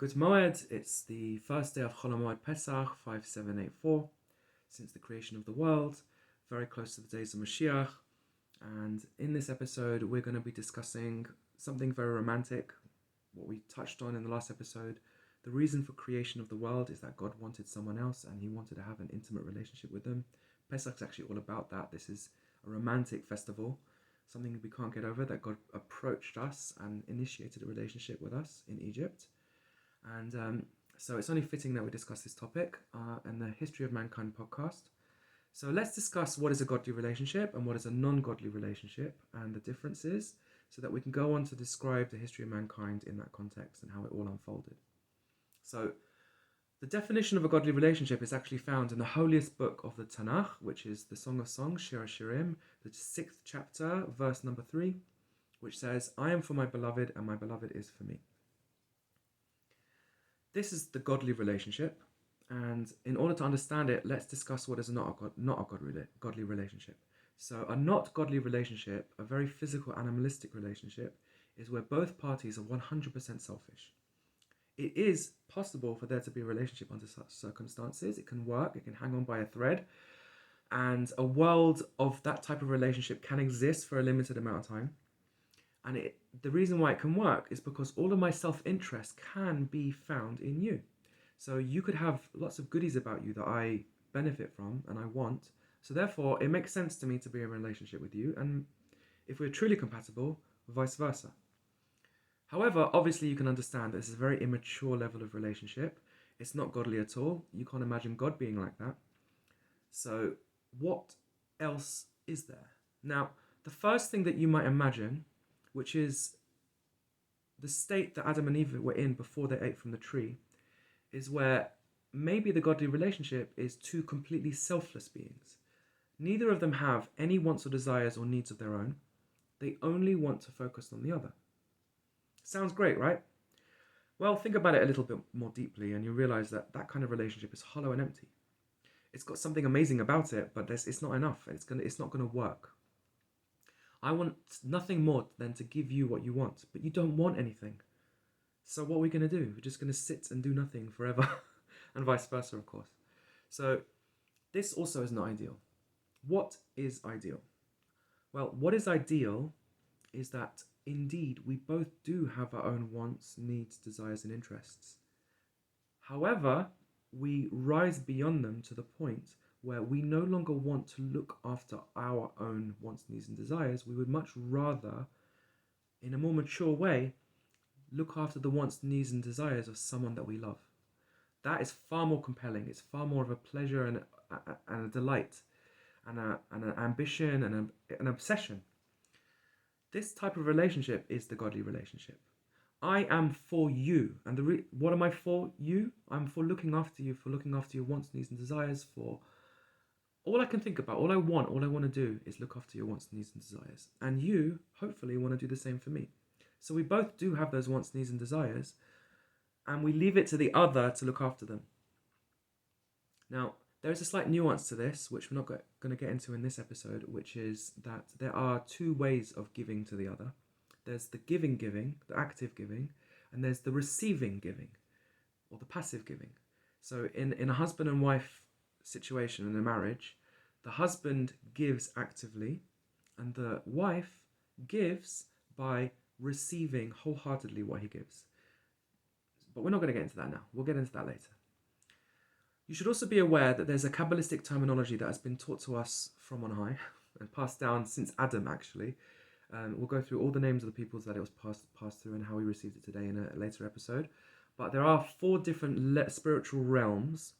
Good Moed, it's the first day of Chol Hamoed Pesach 5784, since the creation of the world, very close to the days of Mashiach. And in this episode, we're going to be discussing something very romantic, what we touched on in the last episode. The reason for creation of the world is that God wanted someone else and he wanted to have an intimate relationship with them. Pesach's actually all about that. This is a romantic festival, something we can't get over, that God approached us and initiated a relationship with us in Egypt. And so it's only fitting that we discuss this topic in the History of Mankind podcast. So let's discuss what is a godly relationship and what is a non-godly relationship and the differences, so that we can go on to describe the history of mankind in that context and how it all unfolded. So the definition of a godly relationship is actually found in the holiest book of the Tanakh, which is the Song of Songs, Shir HaShirim, the 6th chapter, verse number 3, which says, "I am for my beloved and my beloved is for me." This is the godly relationship, and in order to understand it, let's discuss what is not a godly relationship. So a not godly relationship, a very physical, animalistic relationship, is where both parties are 100% selfish. It is possible for there to be a relationship under such circumstances. It can work, it can hang on by a thread, and a world of that type of relationship can exist for a limited amount of time. And the reason why it can work is because all of my self-interest can be found in you. So you could have lots of goodies about you that I benefit from and I want. So therefore, it makes sense to me to be in a relationship with you. And if we're truly compatible, vice versa. However, obviously you can understand that this is a very immature level of relationship. It's not godly at all. You can't imagine God being like that. So what else is there? Now, the first thing that you might imagine, which is the state that Adam and Eve were in before they ate from the tree, is where maybe the godly relationship is two completely selfless beings. Neither of them have any wants or desires or needs of their own. They only want to focus on the other. Sounds great, right? Well, think about it a little bit more deeply and you realize that that kind of relationship is hollow and empty. It's got something amazing about it, but it's not enough. It's not going to work. I want nothing more than to give you what you want, but you don't want anything. So what are we going to do? We're just going to sit and do nothing forever, and vice versa, of course. So this also is not ideal. What is ideal? Well, what is ideal is that indeed we both do have our own wants, needs, desires, and interests. However, we rise beyond them to the point where we no longer want to look after our own wants, needs, and desires. We would much rather, in a more mature way, look after the wants, needs, and desires of someone that we love. That is far more compelling. It's far more of a pleasure and a delight, and an ambition and an obsession. This type of relationship is the godly relationship. I am for you. And what am I for you? I'm for looking after you, for looking after your wants, needs, and desires, for all I can think about, all I want to do is look after your wants, needs, and desires. And you, hopefully, want to do the same for me. So we both do have those wants, needs, and desires, and we leave it to the other to look after them. Now, there is a slight nuance to this, which we're not going to get into in this episode, which is that there are two ways of giving to the other. There's the giving, the active giving, and there's the receiving giving, or the passive giving. So in a husband and wife situation in a marriage, the husband gives actively and the wife gives by receiving wholeheartedly what he gives. But we're not going to get into that now. We'll get into that later. You should also be aware that there's a Kabbalistic terminology that has been taught to us from on high and passed down since Adam, actually. We'll go through all the names of the peoples that it was passed through and how we received it today in a later episode. But there are 4 different spiritual realms,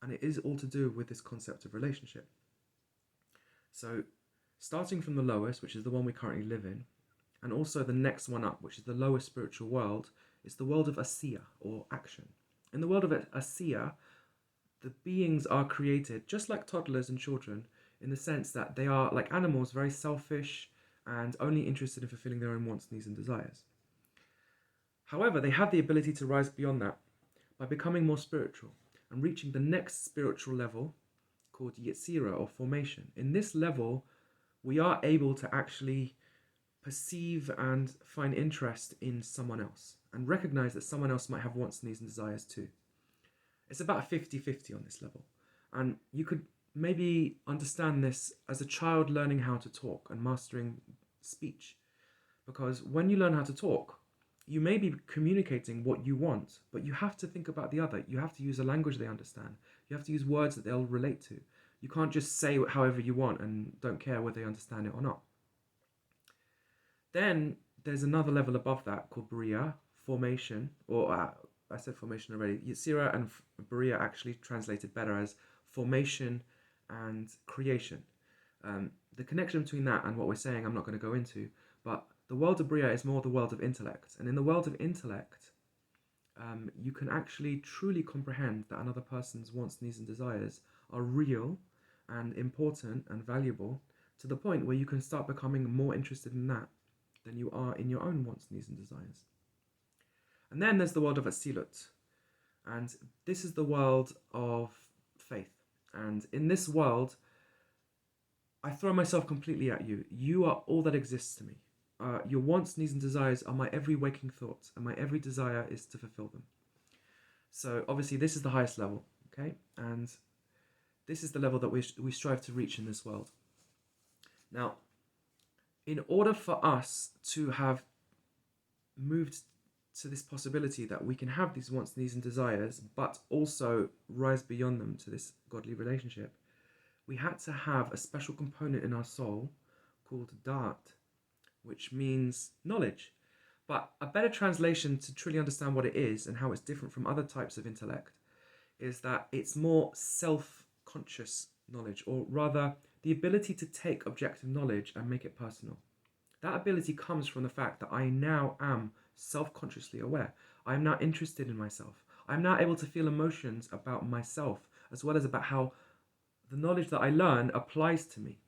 and it is all to do with this concept of relationship. So, starting from the lowest, which is the one we currently live in, and also the next one up, which is the lowest spiritual world, is the world of Asiya, or action. In the world of Asiya, the beings are created just like toddlers and children, in the sense that they are, like animals, very selfish and only interested in fulfilling their own wants, needs, and desires. However, they have the ability to rise beyond that by becoming more spiritual and reaching the next spiritual level called Yetzira, or formation. In this level, we are able to actually perceive and find interest in someone else. and recognize that someone else might have wants, needs, and desires too. It's about 50-50 on this level. And you could maybe understand this as a child learning how to talk and mastering speech. Because when you learn how to talk, you may be communicating what you want, but you have to think about the other. You have to use a language they understand. You have to use words that they'll relate to. You can't just say however you want and don't care whether they understand it or not. Then there's another level above that called Bria, formation, or I said formation already. Yetzira and Bria actually translated better as formation and creation. The connection between that and what we're saying, I'm not going to go into, but the world of Bria is more the world of intellect. And in the world of intellect, you can actually truly comprehend that another person's wants, needs, and desires are real and important and valuable to the point where you can start becoming more interested in that than you are in your own wants, needs, and desires. And then there's the world of Atzilut. And this is the world of faith. And in this world, I throw myself completely at you. You are all that exists to me. Your wants, needs, and desires are my every waking thought, and my every desire is to fulfill them. So obviously this is the highest level, okay? And this is the level that we strive to reach in this world. Now, in order for us to have moved to this possibility that we can have these wants, needs, and desires, but also rise beyond them to this godly relationship, we had to have a special component in our soul called da'at, which means knowledge. But a better translation to truly understand what it is and how it's different from other types of intellect is that it's more self-conscious knowledge, or rather the ability to take objective knowledge and make it personal. That ability comes from the fact that I now am self-consciously aware. I am now interested in myself. I'm now able to feel emotions about myself as well as about how the knowledge that I learn applies to me.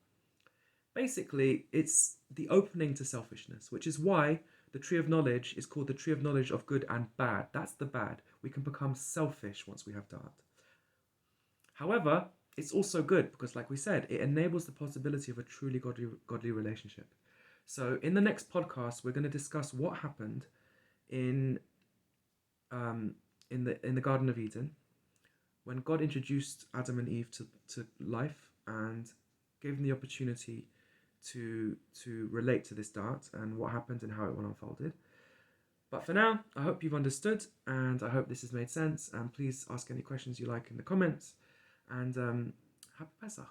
Basically, it's the opening to selfishness, which is why the tree of knowledge is called the tree of knowledge of good and bad. That's the bad. We can become selfish once we have da'at. However, it's also good because, like we said, it enables the possibility of a truly godly relationship. So in the next podcast, we're going to discuss what happened in the Garden of Eden when God introduced Adam and Eve to life and gave them the opportunity to relate to this da'at and what happened and how it unfolded. But for now, I hope you've understood and I hope this has made sense. And please ask any questions you like in the comments. And happy Pesach.